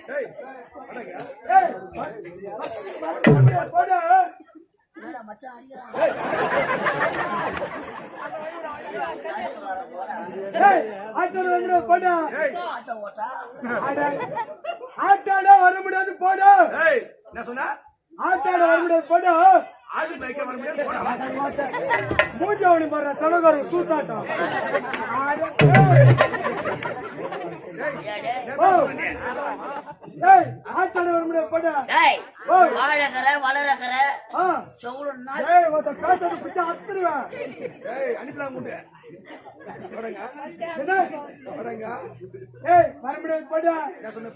ஏய் அடங்க ஏய் போடா என்னடா மச்சான் அடிக்கிறான் ஏய் ஆட்டோட வர முடியாது போடா ஏய் ஆட்டோ ஓட்டா ஆட்டோட வர முடியாது போடா ஏய் என்ன சொன்னா ஆட்டோட வர முடியாது போடா ஆடு மேய்க்க வர முடியாது போடா மூஞ்சவனி போற சலகார சூத்தாட்டம் ஏய் ஆட்டோட வர முடியாது போடா டேய் வாழக்கற வளரக்கற சவுளன்னா ஏய் ஒத்த காசு பிச்சை அத்துருவேன் ஏய் அனுப்பலாம் குண்டு அடங்க என்ன அடங்க ஏய் வர முடியாது போடா என்ன சொன்ன